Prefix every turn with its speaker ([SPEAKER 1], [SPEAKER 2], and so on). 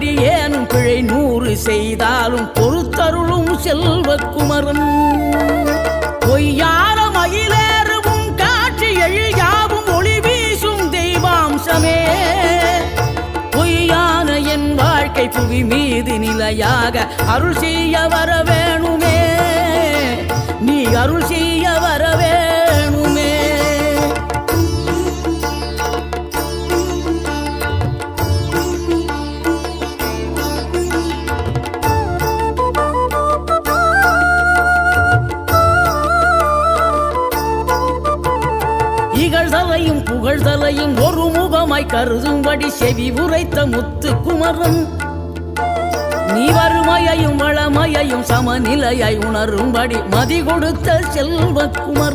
[SPEAKER 1] அடியேனும் பிழை 100 செய்தாலும் பொறுத்தருளும் செல்வக்குமரன் பொய்யான மயிலேறவும் காட்சி எழியாவும் ஒளி வீசும் தெய்வாம்சமே பொய்யான என் வாழ்க்கை புவி மீது நிலையாக அருள் செய்ய வர வேணுமே நீ அருள் செய்ய வர வேணுமே இகழ்தலையும் புகழ்தலையும் ஒரு முகமாய் கருதும்படி செவி உரைத்த முத்துக்குமரன் நீ வறுமையையும் வளமையையும் சமநிலையை உணரும்படி மதி கொடுத்த செல்வக்குமரன்